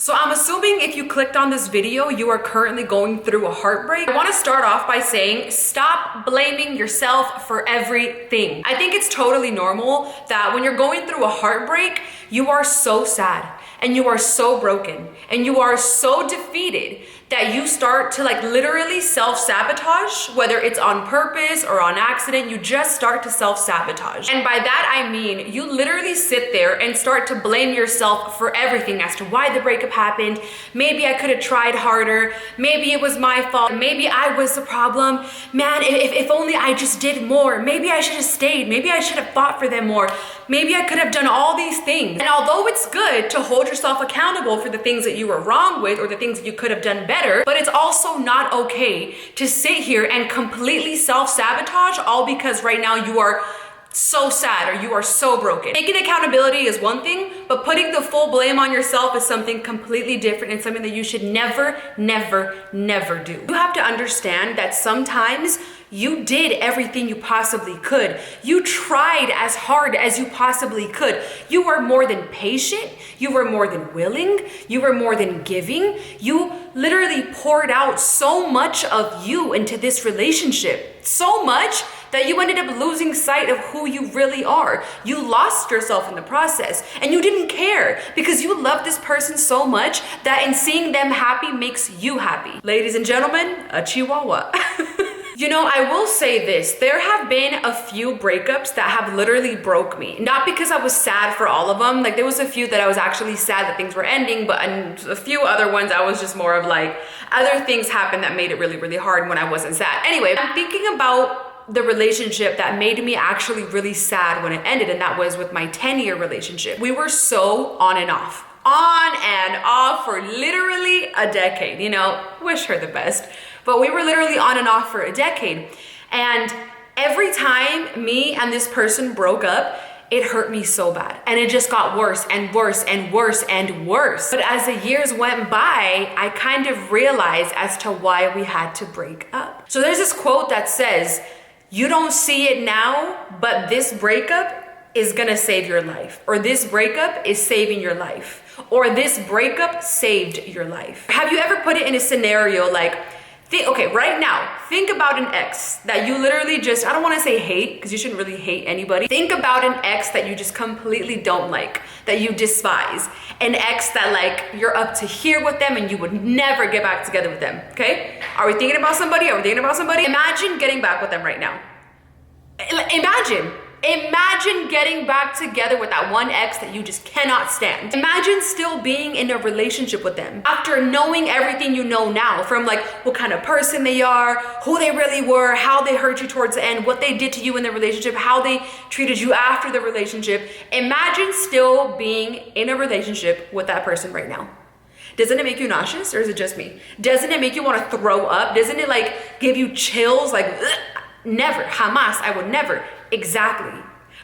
So I'm assuming if you clicked on this video, you are currently going through a heartbreak. I want to start off by saying, stop blaming yourself for everything. I think it's totally normal that when you're going through a heartbreak, you are so sad and you are so broken and you are so defeated that you start to literally self-sabotage, whether it's on purpose or on accident. You just start to self-sabotage. And by that I mean, you literally sit there and start to blame yourself for everything as to why the breakup happened. Maybe I could have tried harder. Maybe it was my fault. Maybe I was the problem. Man, if only I just did more. Maybe I should have stayed. Maybe I should have fought for them more. Maybe I could have done all these things. And although it's good to hold yourself accountable for the things that you were wrong with or the things that you could have done better, but it's also not okay to sit here and completely self-sabotage all because right now you are so sad or you are so broken. Taking accountability is one thing, but putting the full blame on yourself is something completely different and something that you should never, never, never do. You have to understand that sometimes you did everything you possibly could. You tried as hard as you possibly could. You were more than patient. You were more than willing. You were more than giving. You literally poured out so much of you into this relationship. So much that you ended up losing sight of who you really are. You lost yourself in the process and you didn't care because you love this person so much that in seeing them happy makes you happy. Ladies and gentlemen, a chihuahua. You know, I will say this, there have been a few breakups that have literally broke me. Not because I was sad for all of them. There was a few that I was actually sad that things were ending, but a few other ones I was just more of other things happened that made it really, really hard when I wasn't sad. Anyway, I'm thinking about the relationship that made me actually really sad when it ended, and that was with my 10-year relationship. We were so on and off for literally a decade. You know, wish her the best. But we were literally on and off for a decade. And every time me and this person broke up, it hurt me so bad. And it just got worse and worse and worse and worse. But as the years went by, I kind of realized as to why we had to break up. So there's this quote that says, "You don't see it now, but this breakup is gonna save your life," or "this breakup is saving your life," or "this breakup saved your life." Have you ever put it in a scenario okay, right now, think about an ex that you literally just, I don't want to say hate because you shouldn't really hate anybody. Think about an ex that you just completely don't like, that you despise. An ex that you're up to here with them and you would never get back together with them, okay? Are we thinking about somebody? Imagine getting back with them right now. Imagine getting back together with that one ex that you just cannot stand. Imagine still being in a relationship with them after knowing everything you know now, from what kind of person they are, who they really were, how they hurt you towards the end, what they did to you in the relationship, how they treated you after the relationship. Imagine still being in a relationship with that person right now. Doesn't it make you nauseous, or is it just me? Doesn't it make you want to throw up? Doesn't it give you chills? Ugh? Never, jamás, I would never. Exactly.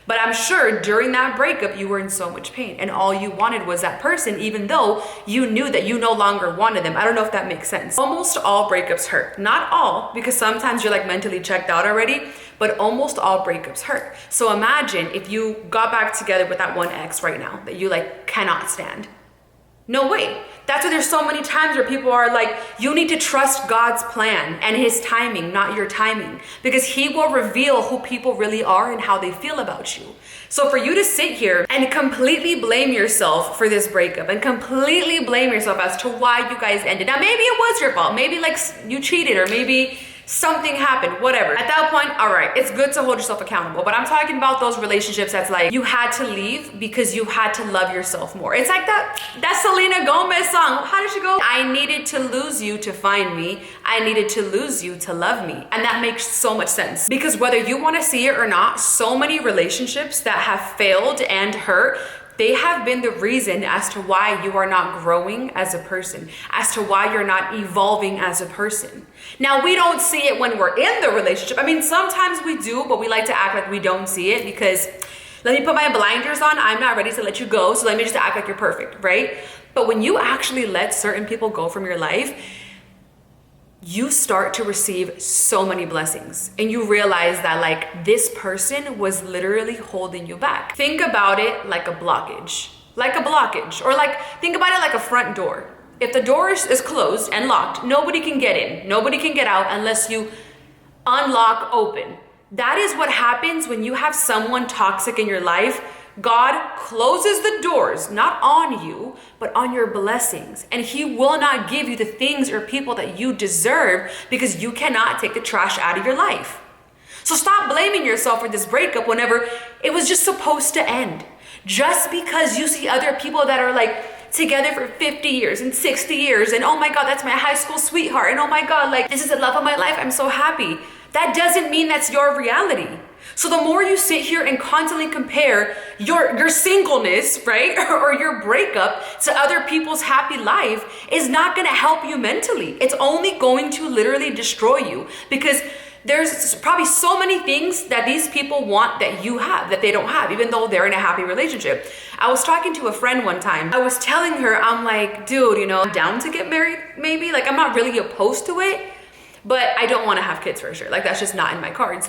But I'm sure during that breakup, you were in so much pain and all you wanted was that person, even though you knew that you no longer wanted them. I don't know if that makes sense. Almost all breakups hurt. Not all, because sometimes you're mentally checked out already, but almost all breakups hurt. So imagine if you got back together with that one ex right now that you cannot stand. No way. That's why there's so many times where people are you need to trust God's plan and his timing, not your timing, because he will reveal who people really are and how they feel about you. So for you to sit here and completely blame yourself for this breakup and completely blame yourself as to why you guys ended. Now, maybe it was your fault. Maybe you cheated, or maybe something happened, whatever. At that point, all right, it's good to hold yourself accountable. But I'm talking about those relationships that's you had to leave because you had to love yourself more. It's that Selena Gomez song. How did she go? I needed to lose you to find me. I needed to lose you to love me. And that makes so much sense. Because whether you want to see it or not, so many relationships that have failed and hurt, they have been the reason as to why you are not growing as a person, as to why you're not evolving as a person. Now, we don't see it when we're in the relationship. I mean, sometimes we do, but we like to act like we don't see it because let me put my blinders on. I'm not ready to let you go, so let me just act like you're perfect, right? But when you actually let certain people go from your life, you start to receive so many blessings and you realize that this person was literally holding you back. Think about it like a blockage. like a blockage, or like, think about it like a front door. If the door is closed and locked, nobody can get in, nobody can get out unless you unlock open. That is what happens when you have someone toxic in your life. God closes the doors, not on you, but on your blessings. And he will not give you the things or people that you deserve because you cannot take the trash out of your life. So stop blaming yourself for this breakup whenever it was just supposed to end. Just because you see other people that are like together for 50 years and 60 years and oh my God, that's my high school sweetheart. And oh my God, like this is the love of my life. I'm so happy. That doesn't mean that's your reality. So the more you sit here and constantly compare your singleness, right, or your breakup to other people's happy life is not going to help you mentally. It's only going to literally destroy you because there's probably so many things that these people want that you have, that they don't have, even though they're in a happy relationship. I was talking to a friend one time. I was telling her, I'm like, dude, you know, I'm down to get married, maybe. Like, I'm not really opposed to it, but I don't want to have kids for sure. Like, that's just not in my cards.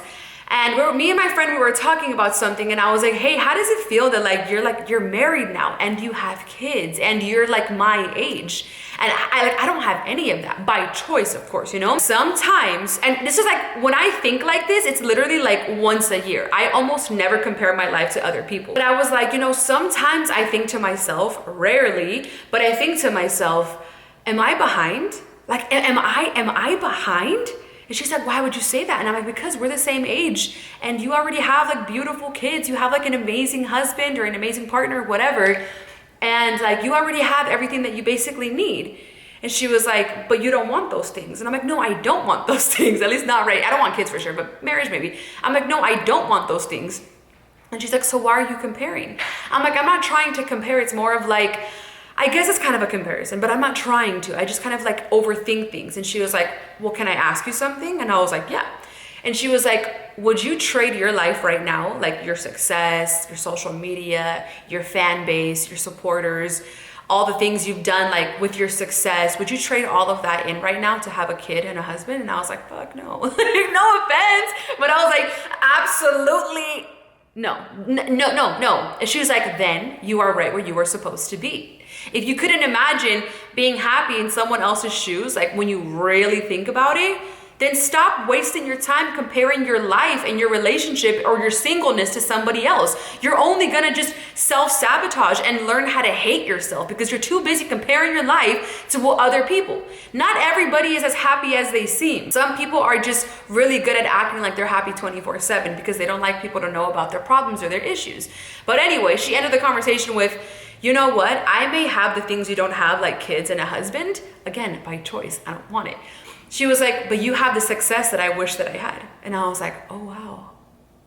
And me and my friend, we were talking about something and I was like, hey, how does it feel that you're married now and you have kids and you're like my age? And I don't have any of that by choice, of course, you know? Sometimes, and this is like, when I think like this, it's literally like once a year. I almost never compare my life to other people. But I was like, you know, sometimes I think to myself, rarely, but I think to myself, am I behind? Like, am I behind? And she's like, why would you say that? And I'm like, because we're the same age and you already have like beautiful kids. You have like an amazing husband or an amazing partner, whatever. And like, you already have everything that you basically need. And she was like, but you don't want those things. And I'm like, no, I don't want those things. At least not right. I don't want kids for sure, but marriage maybe. I'm like, no, I don't want those things. And she's like, so why are you comparing? I'm like, I'm not trying to compare. It's more of like, I guess it's kind of a comparison, but I'm not trying to. I just kind of like overthink things. And she was like, well, can I ask you something? And I was like, yeah. And she was like, would you trade your life right now, like your success, your social media, your fan base, your supporters, all the things you've done like with your success, would you trade all of that in right now to have a kid and a husband? And I was like, fuck no. No offense. But I was like, absolutely no. And she was like, then you are right where you were supposed to be. If you couldn't imagine being happy in someone else's shoes, like when you really think about it, then stop wasting your time comparing your life and your relationship or your singleness to somebody else. You're only gonna just self-sabotage and learn how to hate yourself because you're too busy comparing your life to other people. Not everybody is as happy as they seem. Some people are just really good at acting like they're happy 24/7 because they don't like people to know about their problems or their issues. But anyway, she ended the conversation with, you know what? I may have the things you don't have, like kids and a husband. Again, by choice, I don't want it. She was like, but you have the success that I wish that I had. And I was like, oh wow.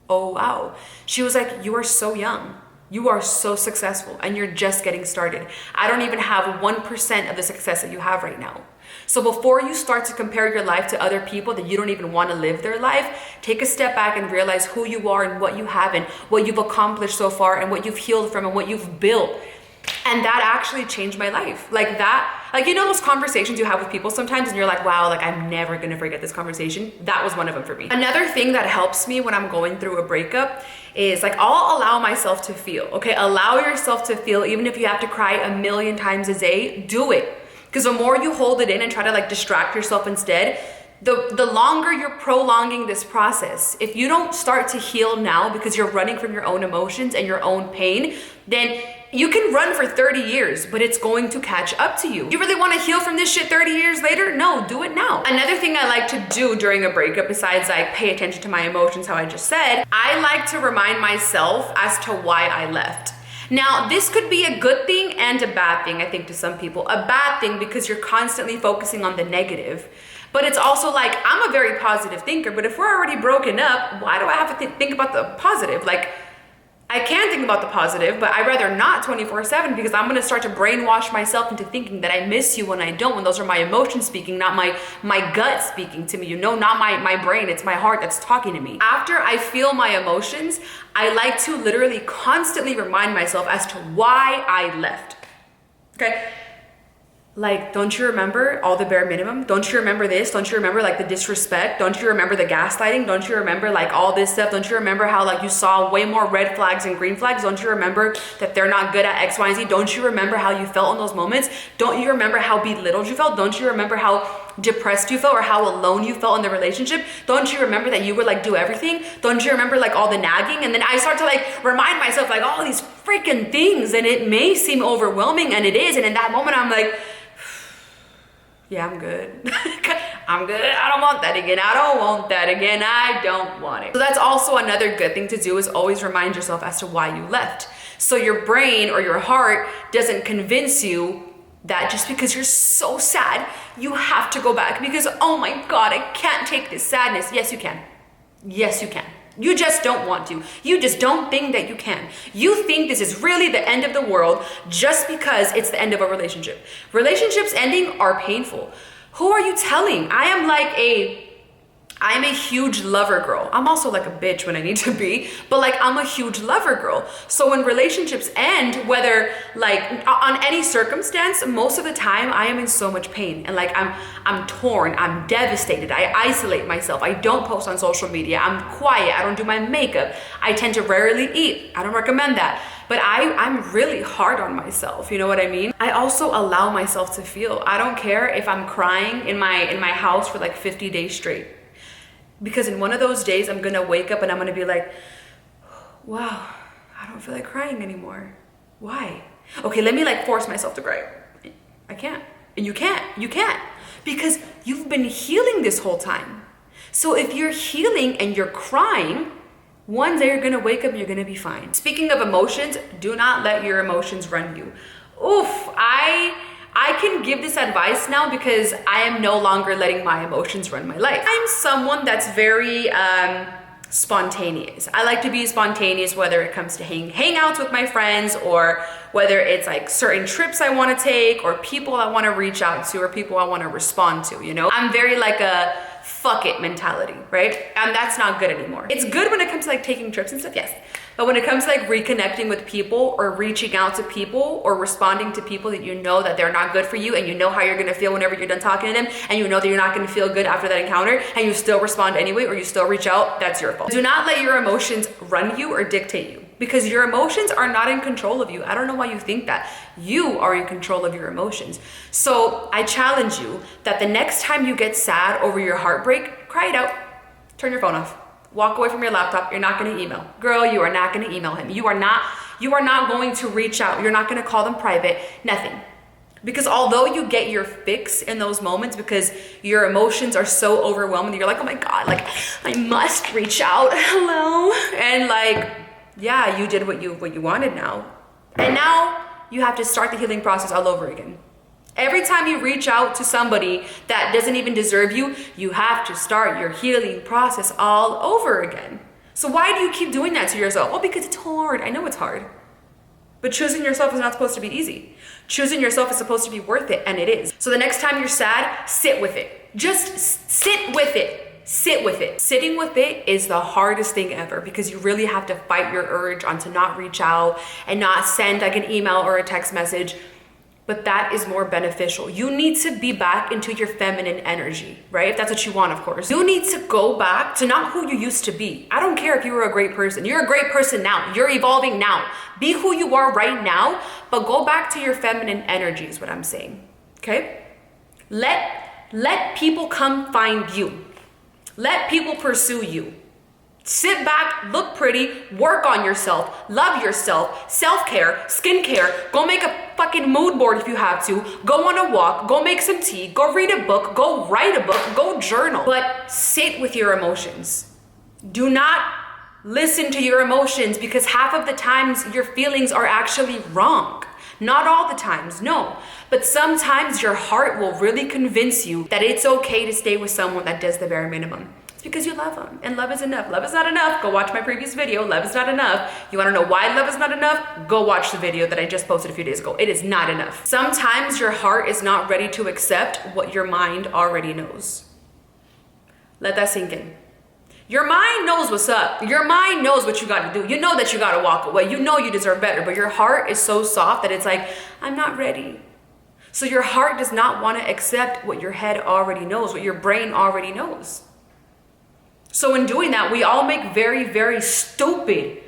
Oh wow. She was like, you are so young. You are so successful and you're just getting started. I don't even have 1% of the success that you have right now. So before you start to compare your life to other people that you don't even want to live their life, take a step back and realize who you are and what you have and what you've accomplished so far and what you've healed from and what you've built. And that actually changed my life. Like that, like, you know, those conversations you have with people sometimes and you're like, wow, like I'm never going to forget this conversation. That was one of them for me. Another thing that helps me when I'm going through a breakup is like, I'll allow myself to feel, okay? Allow yourself to feel, even if you have to cry 1,000,000 times a day, do it. Because the more you hold it in and try to like distract yourself instead, the longer you're prolonging this process. If you don't start to heal now because you're running from your own emotions and your own pain, then you can run for 30 years, but it's going to catch up to you. You really want to heal from this shit 30 years later? No, do it now. Another thing I like to do during a breakup, besides like pay attention to my emotions, how I just said, I like to remind myself as to why I left. Now, this could be a good thing and a bad thing, I think, to some people. A bad thing because you're constantly focusing on the negative. But it's also like, I'm a very positive thinker, but if we're already broken up, why do I have to think about the positive? Like, I can think about the positive, but I'd rather not 24/7 because I'm gonna start to brainwash myself into thinking that I miss you when I don't, when those are my emotions speaking, not my gut speaking to me, you know, not my brain, it's my heart that's talking to me. After I feel my emotions, I like to literally constantly remind myself as to why I left, okay? Like, don't you remember all the bare minimum? Don't you remember this? Don't you remember like the disrespect? Don't you remember the gaslighting? Don't you remember like all this stuff? Don't you remember how like you saw way more red flags and green flags? Don't you remember that they're not good at X, Y, and Z? Don't you remember how you felt in those moments? Don't you remember how belittled you felt? Don't you remember how depressed you felt or how alone you felt in the relationship? Don't you remember that you would like do everything? Don't you remember like all the nagging? And then I start to like remind myself like all these freaking things, and it may seem overwhelming, and it is. And in that moment, I'm like, yeah, I'm good. I'm good. I don't want that again. I don't want that again. I don't want it. So that's also another good thing to do, is always remind yourself as to why you left. So your brain or your heart doesn't convince you that just because you're so sad, you have to go back because, oh my God, I can't take this sadness. Yes, you can. Yes, you can. You just don't want to. You just don't think that you can. You think this is really the end of the world just because it's the end of a relationship. Relationships ending are painful. Who are you telling? I am a huge lover girl. I'm also like a bitch when I need to be, but like I'm a huge lover girl. So when relationships end, whether like on any circumstance, most of the time I am in so much pain and like I'm torn, I'm devastated. I isolate myself. I don't post on social media. I'm quiet. I don't do my makeup. I tend to rarely eat. I don't recommend that. But I'm really hard on myself. You know what I mean? I also allow myself to feel. I don't care if I'm crying in my house for like 50 days straight. Because in one of those days, I'm gonna wake up and I'm gonna be like, wow, I don't feel like crying anymore. Why? Okay, let me like force myself to cry. I can't. And you can't. Because you've been healing this whole time. So if you're healing and you're crying, one day you're gonna wake up and you're gonna be fine. Speaking of emotions, do not let your emotions run you. Oof, I can give this advice now because I am no longer letting my emotions run my life. I'm someone that's very spontaneous. I like to be spontaneous, whether it comes to hangouts with my friends or whether it's like certain trips I want to take or people I want to reach out to or people I want to respond to, you know? I'm very like a fuck it mentality, right? And that's not good anymore. It's good when it comes to like taking trips and stuff, yes. But when it comes to like reconnecting with people or reaching out to people or responding to people that you know that they're not good for you and you know how you're gonna feel whenever you're done talking to them and you know that you're not gonna feel good after that encounter and you still respond anyway or you still reach out, that's your fault. Do not let your emotions run you or dictate you because your emotions are not in control of you. I don't know why you think that. You are in control of your emotions. So I challenge you that the next time you get sad over your heartbreak, cry it out, turn your phone off. Walk away from your laptop. You're not going to email. Girl, you are not going to email him. You are not going to reach out. You're not going to call them private. Nothing. Because although you get your fix in those moments because your emotions are so overwhelming, you're like, oh my God, like I must reach out. Hello. And like, yeah, you did what you wanted now. And now you have to start the healing process all over again. Every time you reach out to somebody that doesn't even deserve you, you have to start your healing process all over again. So why do you keep doing that to yourself? Well, because it's hard. I know it's hard. But choosing yourself is not supposed to be easy. Choosing yourself is supposed to be worth it, and it is. So the next time you're sad, sit with it. Just sit with it. Sit with it. Sitting with it is the hardest thing ever because you really have to fight your urge on to not reach out and not send like an email or a text message. But that is more beneficial. You need to be back into your feminine energy, right? If that's what you want, of course. You need to go back to not who you used to be. I don't care if you were a great person. You're a great person now. You're evolving now. Be who you are right now, but go back to your feminine energy is what I'm saying, okay? Let people come find you. Let people pursue you. Sit back, look pretty, work on yourself, love yourself, self-care, skincare, go make a fucking mood board if you have to, go on a walk, go make some tea, go read a book, go write a book, go journal. But sit with your emotions. Do not listen to your emotions because half of the times your feelings are actually wrong. Not all the times, no. But sometimes your heart will really convince you that it's okay to stay with someone that does the bare minimum. It's because you love them, and love is enough. Love is not enough. Go watch my previous video. Love is not enough. You want to know why love is not enough? Go watch the video that I just posted a few days ago. It is not enough. Sometimes your heart is not ready to accept what your mind already knows. Let that sink in. Your mind knows what's up. Your mind knows what you got to do. You know that you got to walk away. You know you deserve better, but your heart is so soft that it's like, I'm not ready. So your heart does not want to accept what your head already knows, what your brain already knows. So in doing that, we all make very, very stupid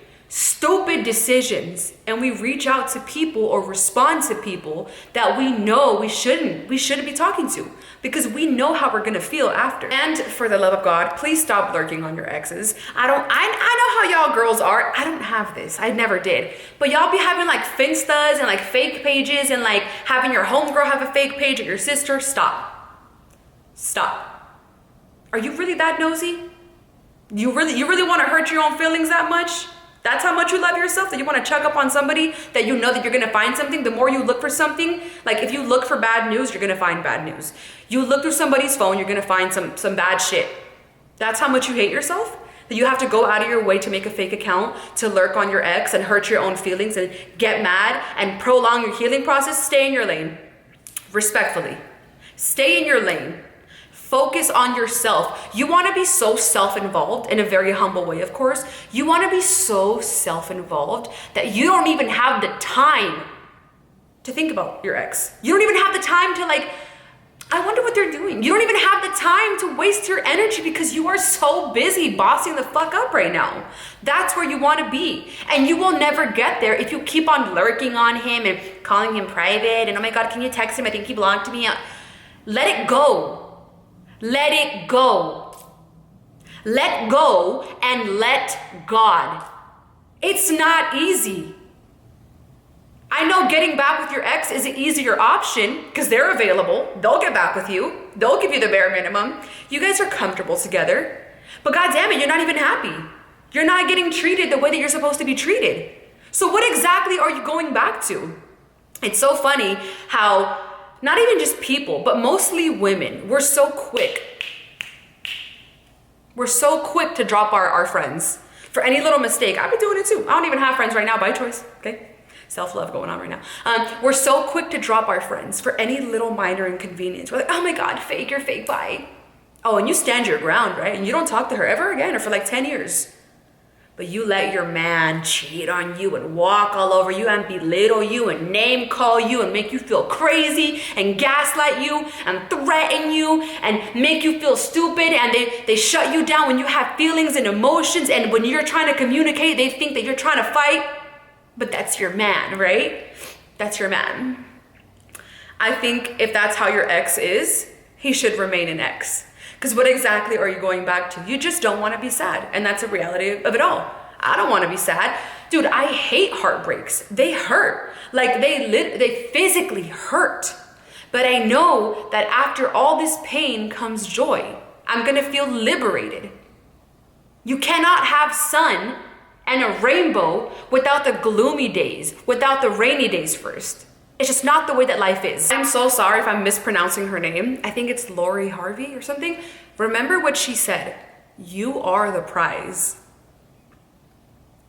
decisions, and we reach out to people or respond to people that we know we shouldn't be talking to, because we know how we're gonna feel after. And for the love of God, please stop lurking on your exes. I know how y'all girls are. I don't have this. I never did. But y'all be having like Finstas and like fake pages, and like having your homegirl have a fake page or your sister. Stop. Are you really that nosy? You really want to hurt your own feelings that much? That's how much you love yourself, that you want to check up on somebody that you know that you're going to find something? The more you look for something, like if you look for bad news, you're going to find bad news. You look through somebody's phone, you're going to find some bad shit. That's how much you hate yourself? That you have to go out of your way to make a fake account, to lurk on your ex and hurt your own feelings and get mad and prolong your healing process? Stay in your lane. Respectfully. Stay in your lane. Focus on yourself. You want to be so self-involved, in a very humble way, of course. You want to be so self-involved that you don't even have the time to think about your ex. You don't even have the time to like, I wonder what they're doing. You don't even have the time to waste your energy because you are so busy bossing the fuck up right now. That's where you want to be. And you will never get there if you keep on lurking on him and calling him private and, oh my God, can you text him? I think he blocked me. Let it go. Let it go. Let go and let God. It's not easy. I know getting back with your ex is an easier option because they're available. They'll get back with you. They'll give you the bare minimum. You guys are comfortable together. But God damn it, you're not even happy. You're not getting treated the way that you're supposed to be treated. So what exactly are you going back to? It's so funny how not even just people, but mostly women, we're so quick. We're so quick to drop our friends for any little mistake. I've been doing it too. I don't even have friends right now by choice, okay? Self-love going on right now. We're so quick to drop our friends for any little minor inconvenience. We're like, oh my God, fake, you're fake, bye. Oh, and you stand your ground, right? And you don't talk to her ever again or for like 10 years. But you let your man cheat on you and walk all over you and belittle you and name call you and make you feel crazy and gaslight you and threaten you and make you feel stupid, and they shut you down when you have feelings and emotions, and when you're trying to communicate, they think that you're trying to fight. But that's your man, right? That's your man. I think if that's how your ex is, he should remain an ex. Because what exactly are you going back to? You just don't want to be sad. And that's a reality of it all. I don't want to be sad. Dude, I hate heartbreaks. They hurt. Like they physically hurt. But I know that after all this pain comes joy. I'm going to feel liberated. You cannot have sun and a rainbow without the gloomy days, without the rainy days first. It's just not the way that life is. I'm so sorry if I'm mispronouncing her name. I think it's Lori Harvey or something. Remember what she said. You are the prize.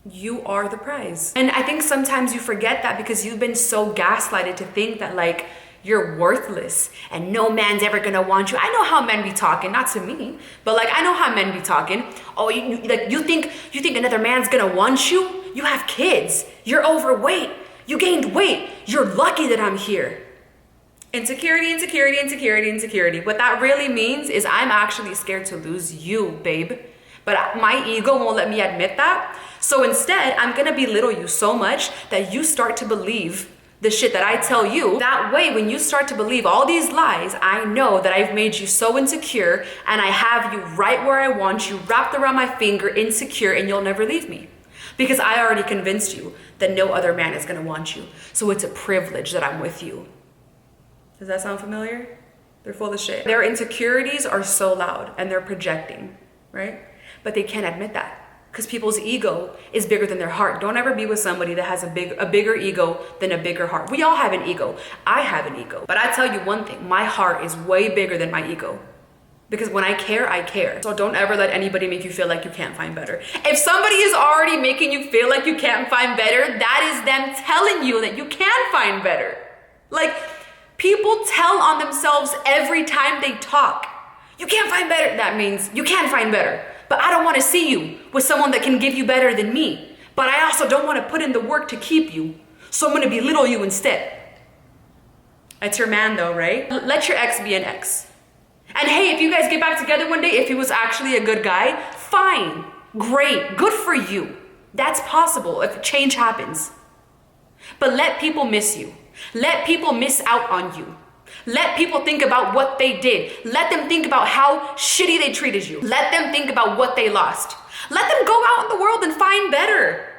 You are the prize. And I think sometimes you forget that because you've been so gaslighted to think that like you're worthless and no man's ever gonna want you. I know how men be talking, not to me, but like I know how men be talking. Oh, you think another man's gonna want you? You have kids. You're overweight. You gained weight. You're lucky that I'm here. Insecurity, insecurity, insecurity, insecurity. What that really means is I'm actually scared to lose you, babe. But my ego won't let me admit that. So instead, I'm gonna belittle you so much that you start to believe the shit that I tell you. That way, when you start to believe all these lies, I know that I've made you so insecure and I have you right where I want you, wrapped around my finger, insecure, and you'll never leave me. Because I already convinced you that no other man is gonna want you. So it's a privilege that I'm with you. Does that sound familiar? They're full of shit. Their insecurities are so loud and they're projecting, right? But they can't admit that because people's ego is bigger than their heart. Don't ever be with somebody that has a bigger ego than a bigger heart. We all have an ego. I have an ego. But I tell you one thing, my heart is way bigger than my ego. Because when I care, I care. So don't ever let anybody make you feel like you can't find better. If somebody is already making you feel like you can't find better, that is them telling you that you can find better. Like, people tell on themselves every time they talk. You can't find better. That means you can find better. But I don't want to see you with someone that can give you better than me. But I also don't want to put in the work to keep you. So I'm going to belittle you instead. That's your man though, right? Let your ex be an ex. And hey, if you guys get back together one day, if he was actually a good guy, fine, great, good for you. That's possible if change happens. But let people miss you. Let people miss out on you. Let people think about what they did. Let them think about how shitty they treated you. Let them think about what they lost. Let them go out in the world and find better.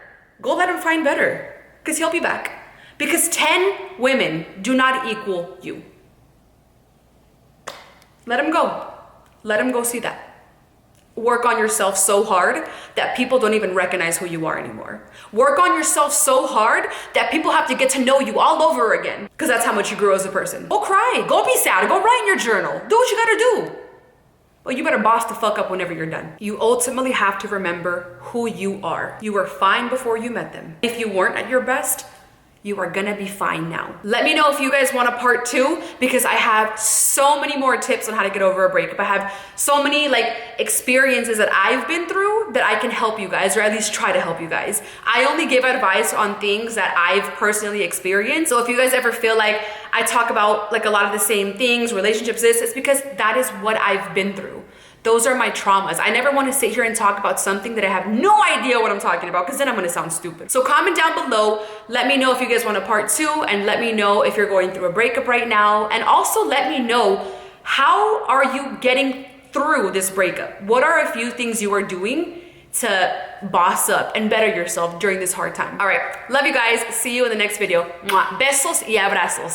Go let him find better, because he'll be back. Because 10 women do not equal you. Let him go. Let him go see that. Work on yourself so hard that people don't even recognize who you are anymore. Work on yourself so hard that people have to get to know you all over again, because that's how much you grew as a person. Go cry, go be sad, go write in your journal. Do what you gotta do. But you better boss the fuck up whenever you're done. You ultimately have to remember who you are. You were fine before you met them. If you weren't at your best, you are gonna be fine now. Let me know if you guys want a part 2, because I have so many more tips on how to get over a breakup. I have so many experiences that I've been through that I can help you guys, or at least try to help you guys. I only give advice on things that I've personally experienced. So if you guys ever feel like I talk about a lot of the same things, relationships, it's because that is what I've been through. Those are my traumas. I never want to sit here and talk about something that I have no idea what I'm talking about, because then I'm going to sound stupid. So comment down below. Let me know if you guys want a part 2, and let me know if you're going through a breakup right now. And also let me know, how are you getting through this breakup? What are a few things you are doing to boss up and better yourself during this hard time? All right. Love you guys. See you in the next video. Mwah. Besos y abrazos.